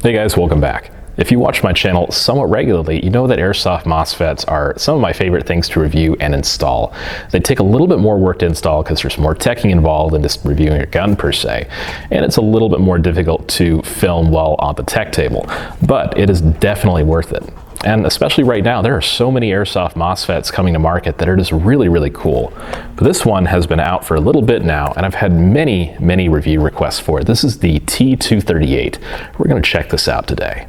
Hey guys, welcome back. If you watch my channel somewhat regularly, you know that AIrsoft Mosfets are some of my favorite things to review and install. They take a little bit more work to install because there's more teching involved than just reviewing a gun per se, and it's a little bit more difficult to film while on the tech table, but it is definitely worth it. And especially right now, there are so many AIrsoft Mosfets coming to market that are just really, really cool. But this one has been out for a little bit now, and I've had many review requests for it. This is the T238. We're going to check this out today.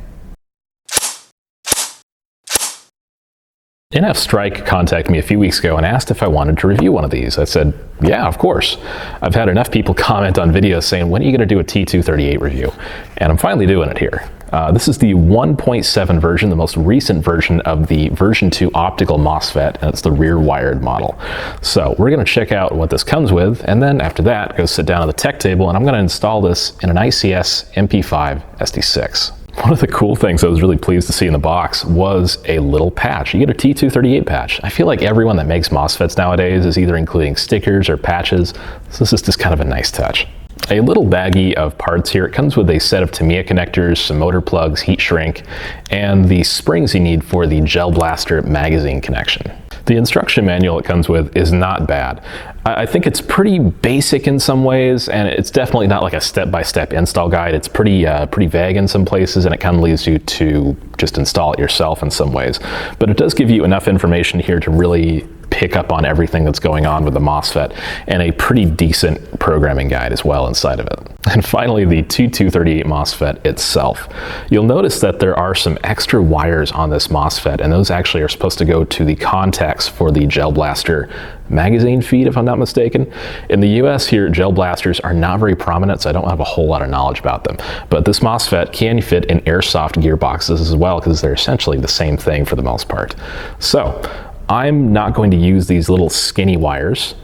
NFSTRIKE contacted me a few weeks ago and asked if I wanted to review one of these. I said, yeah, of course. I've had enough people comment on videos saying, when are you going to do a T238 review? And I'm finally doing it here. This is the 1.7 version, the most recent version of the version 2 optical Mosfet, and it's the rear wired model. So we're going to check out what this comes with, and then after that, go sit down at the tech table, and I'm going to install this in an ICS MP5 SD6. One of the cool things I was really pleased to see in the box was a little patch. You get a T238 patch. I feel like everyone that makes Mosfets nowadays is either including stickers or patches, so this is just kind of a nice touch. A little baggie of parts here. It comes with a set of Tamiya connectors, some motor plugs, heat shrink, and the springs you need for the gel blaster magazine connection. The instruction manual it comes with is not bad. I think it's pretty basic in some ways, and it's definitely not like a step-by-step install guide. It's pretty vague in some places, and it kind of leaves you to just install it yourself in some ways. But it does give you enough information here to really pick up on everything that's going on with the Mosfet, and a pretty decent programming guide as well inside of it. And finally, the T238 Mosfet itself. You'll notice that there are some extra wires on this Mosfet, and those actually are supposed to go to the contacts for the gel blaster magazine feed, if I'm not mistaken. In the US here, gel blasters are not very prominent, so I don't have a whole lot of knowledge about them. But this Mosfet can fit in AIrsoft gearboxes as well, because they're essentially the same thing for the most part. So I'm not going to use these little skinny wires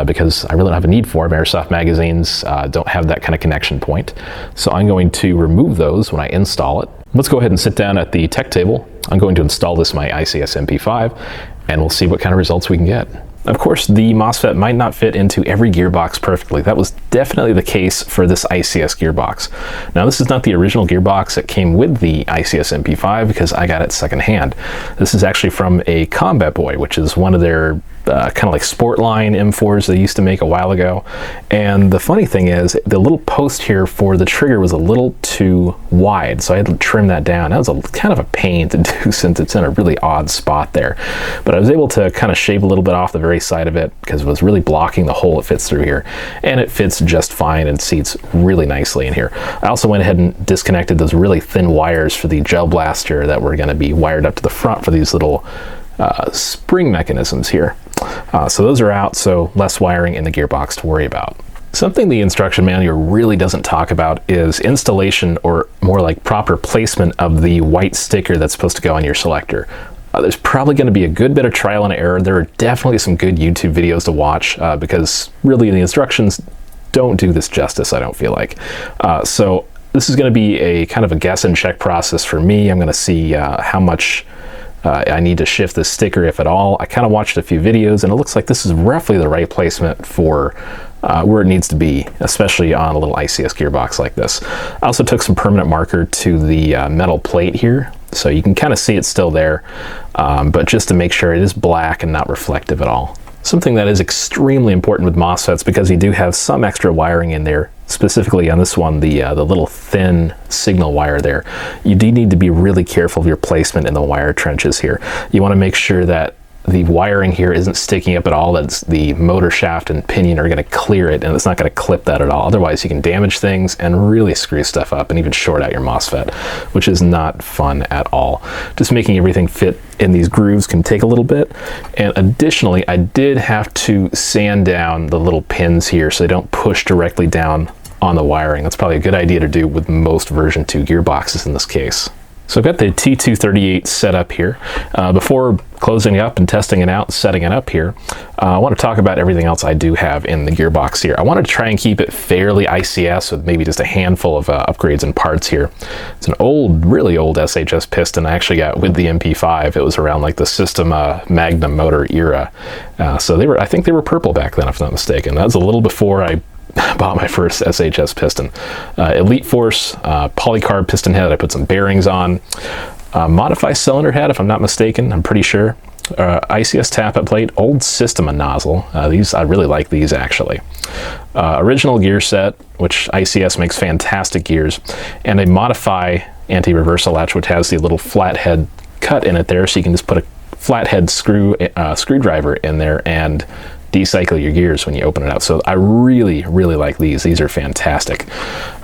because I really don't have a need for them. AIrsoft magazines don't have that kind of connection point. So I'm going to remove those when I install it. Let's go ahead and sit down at the tech table. I'm going to install this in my ICS MP5, and we'll see what kind of results we can get. Of course, the Mosfet might not fit into every gearbox perfectly. That was definitely the case for this ICS gearbox. Now, this is not the original gearbox that came with the ICS MP5 because I got it secondhand. This is actually from a Combat Boy, which is one of their kind of like sport line M4s they used to make a while ago. And the funny thing is, the little post here for the trigger was a little too wide, so I had to trim that down. That was kind of a pain to do since it's in a really odd spot there. But I was able to kind of shave a little bit off the very side of it because it was really blocking the hole it fits through here. And it fits just fine and seats really nicely in here. I also went ahead and disconnected those really thin wires for the gel blaster that were going to be wired up to the front for these little spring mechanisms here. So those are out, so less wiring in the gearbox to worry about. Something the instruction manual really doesn't talk about is installation, or more like proper placement of the white sticker that's supposed to go on your selector. There's probably going to be a good bit of trial and error. There are definitely some good YouTube videos to watch because really the instructions don't do this justice, I don't feel like. So this is going to be a kind of a guess and check process for me. I'm going to see how much I need to shift this sticker, if at all. I kind of watched a few videos, and it looks like this is roughly the right placement for where it needs to be, especially on a little ICS gearbox like this. I also took some permanent marker to the metal plate here, so you can kind of see it's still there, but just to make sure it is black and not reflective at all. Something that is extremely important with Mosfets, because you do have some extra wiring in there, specifically on this one, the little thin signal wire there. You do need to be really careful of your placement in the wire trenches here. You want to make sure that the wiring here isn't sticking up at all, that the motor shaft and pinion are going to clear it, and it's not going to clip that at all. Otherwise, you can damage things and really screw stuff up and even short out your Mosfet, which is not fun at all. Just making everything fit in these grooves can take a little bit. And additionally, I did have to sand down the little pins here so they don't push directly down on the wiring. That's probably a good idea to do with most version 2 gearboxes in this case. So I've got the T238 set up here. Before closing it up and testing it out and setting it up here, I want to talk about everything else I do have in the gearbox here. I wanted to try and keep it fairly ICS with maybe just a handful of upgrades and parts here. It's an old, really old SHS piston I actually got with the MP5. It was around like the System Magnum motor era. So I think they were purple back then, if I'm not mistaken. That was a little before I bought my first SHS piston. Elite Force, polycarb piston head I put some bearings on. Modify cylinder head, if I'm not mistaken, I'm pretty sure. ICS tappet plate, old Systema nozzle. These, I really like these actually. Original gear set, which ICS makes fantastic gears, and a Modify anti-reversal latch, which has the little flathead cut in it there, so you can just put a flathead screwdriver in there and decycle your gears when you open it up. So I really, really like these. These are fantastic.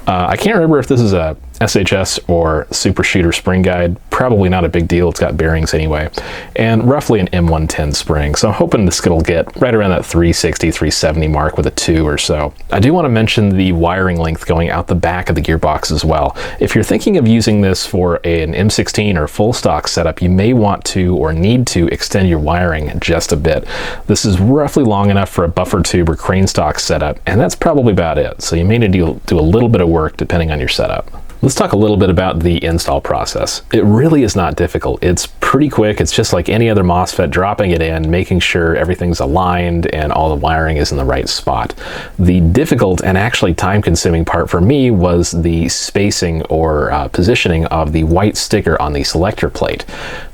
I can't remember if this is a SHS or Super Shooter spring guide. Probably not a big deal. It's got bearings anyway. And roughly an M110 spring. So I'm hoping this will get right around that 360, 370 mark with a 2 or so. I do want to mention the wiring length going out the back of the gearbox as well. If you're thinking of using this for an M16 or full stock setup, you may want to or need to extend your wiring just a bit. This is roughly long enough for a buffer tube or crane stock setup, and that's probably about it. So you may need to do a little bit of work depending on your setup. Let's talk a little bit about the install process. It really is not difficult. It's pretty quick. It's just like any other Mosfet, dropping it in, making sure everything's aligned and all the wiring is in the right spot. The difficult and actually time-consuming part for me was the spacing or positioning of the white sticker on the selector plate.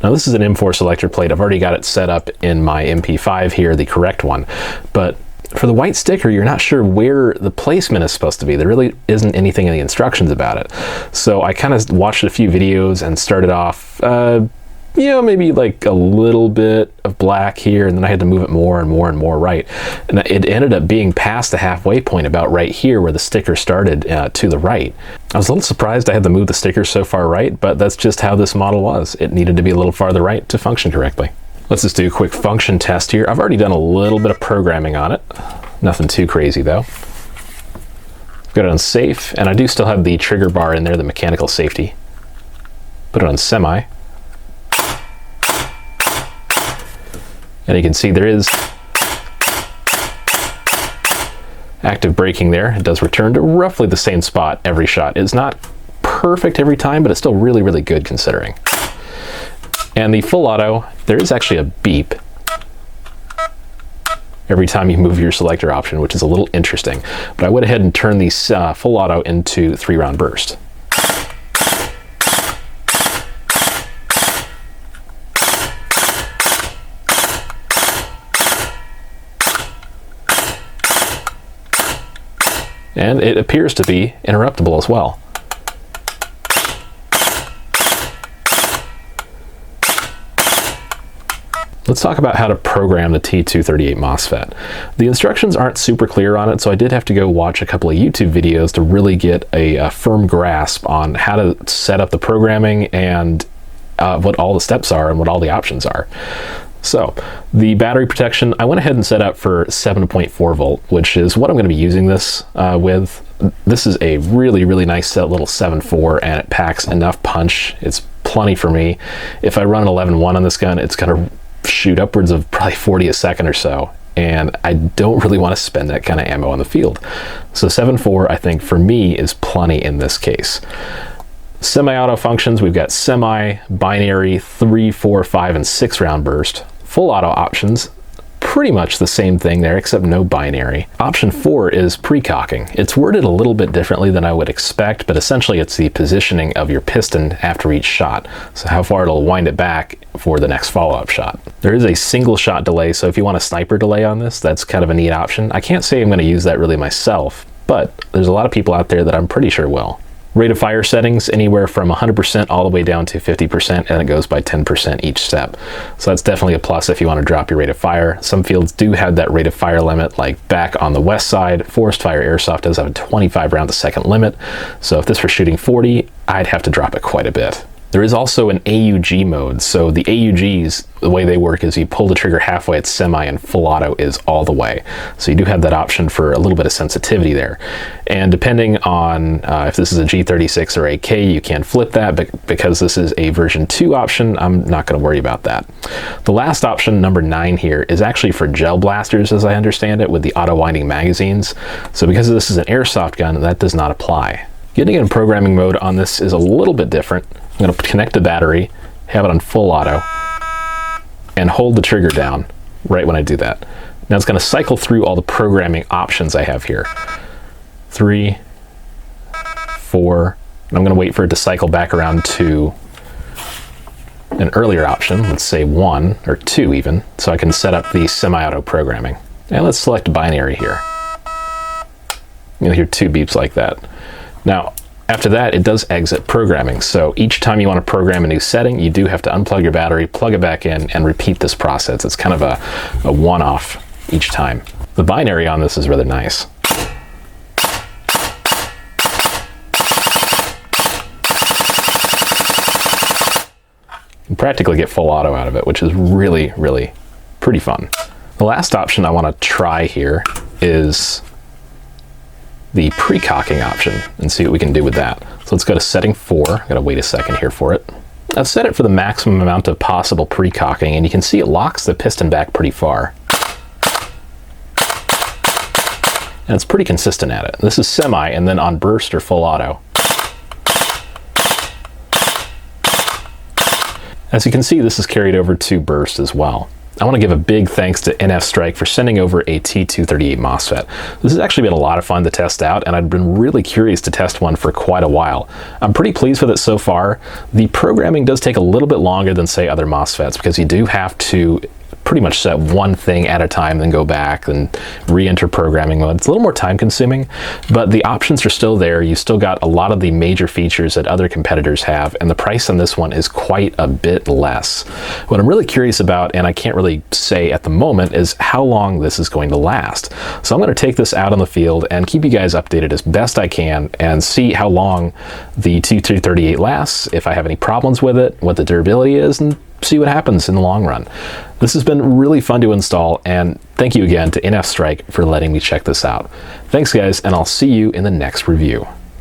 Now this is an M4 selector plate. I've already got it set up in my MP5 here, the correct one, but for the white sticker, you're not sure where the placement is supposed to be. There really isn't anything in the instructions about it. So I kind of watched a few videos and started off, you know, maybe like a little bit of black here, and then I had to move it more and more and more right. And it ended up being past the halfway point about right here where the sticker started to the right. I was a little surprised I had to move the sticker so far right, but that's just how this model was. It needed to be a little farther right to function correctly. Let's just do a quick function test here. I've already done a little bit of programming on it. Nothing too crazy though. Got it on safe, and I do still have the trigger bar in there, the mechanical safety. Put it on semi. And you can see there is active braking there. It does return to roughly the same spot every shot. It's not perfect every time, but it's still really, really good considering. And the full auto, there is actually a beep every time you move your selector option, which is a little interesting. But I went ahead and turned the full auto into 3-round burst. And it appears to be interruptible as well. Let's talk about how to program the T238 Mosfet. The instructions aren't super clear on it, so I did have to go watch a couple of YouTube videos to really get a firm grasp on how to set up the programming and what all the steps are and what all the options are. So the battery protection, I went ahead and set up for 7.4 volt, which is what I'm going to be using this with. This is a really, really nice little 7.4, and it packs enough punch. It's plenty for me. If I run an 11.1 on this gun, it's going to shoot upwards of probably 40 a second or so, and I don't really want to spend that kind of ammo on the field. So 7.4, I think for me, is plenty in this case. Semi-auto functions, we've got semi, binary, 3, 4, 5, and 6-round burst. Full auto options, pretty much the same thing there, except no binary. Option 4 is pre-cocking. It's worded a little bit differently than I would expect, but essentially it's the positioning of your piston after each shot, so how far it'll wind it back for the next follow-up shot. There is a single shot delay, so if you want a sniper delay on this, that's kind of a neat option. I can't say I'm going to use that really myself, but there's a lot of people out there that I'm pretty sure will. Rate of fire settings, anywhere from 100% all the way down to 50%, and it goes by 10% each step. So that's definitely a plus if you want to drop your rate of fire. Some fields do have that rate of fire limit, like back on the west side, Forest Fire Airsoft does have a 25 round a second limit. So if this were shooting 40, I'd have to drop it quite a bit. There is also an AUG mode. So the AUGs, the way they work is you pull the trigger halfway at semi and full auto is all the way. So you do have that option for a little bit of sensitivity there. And depending on if this is a G36 or AK, you can flip that, but because this is a version 2 option, I'm not going to worry about that. The last option, number 9 here, is actually for gel blasters, as I understand it, with the auto-winding magazines. So because this is an airsoft gun, that does not apply. Getting in programming mode on this is a little bit different. I'm going to connect the battery, have it on full auto, and hold the trigger down right when I do that. Now it's going to cycle through all the programming options I have here. 3, 4, and I'm going to wait for it to cycle back around to an earlier option, let's say 1 or 2 even, so I can set up the semi-auto programming. And let's select binary here. You'll hear 2 beeps like that. Now, after that, it does exit programming. So each time you want to program a new setting, you do have to unplug your battery, plug it back in, and repeat this process. It's kind of a one-off each time. The binary on this is rather nice. You practically get full auto out of it, which is really, really pretty fun. The last option I want to try here is the pre-cocking option and see what we can do with that. So let's go to setting 4. I've got to wait a second here for it. I've set it for the maximum amount of possible pre-cocking, and you can see it locks the piston back pretty far. And it's pretty consistent at it. This is semi, and then on burst or full auto. As you can see, this is carried over to burst as well. I want to give a big thanks to NFSTRIKE for sending over a T238 Mosfet. This has actually been a lot of fun to test out, and I've been really curious to test one for quite a while. I'm pretty pleased with it so far. The programming does take a little bit longer than, say, other Mosfets, because you do have to pretty much set one thing at a time, then go back and re-enter programming mode. It's a little more time consuming, but the options are still there. You still got a lot of the major features that other competitors have, and the price on this one is quite a bit less. What I'm really curious about, and I can't really say at the moment, is how long this is going to last. So I'm going to take this out on the field and keep you guys updated as best I can and see how long the T238 lasts, if I have any problems with it, what the durability is, and see what happens in the long run. This has been really fun to install, and thank you again to NFSTRIKE for letting me check this out. Thanks guys, and I'll see you in the next review.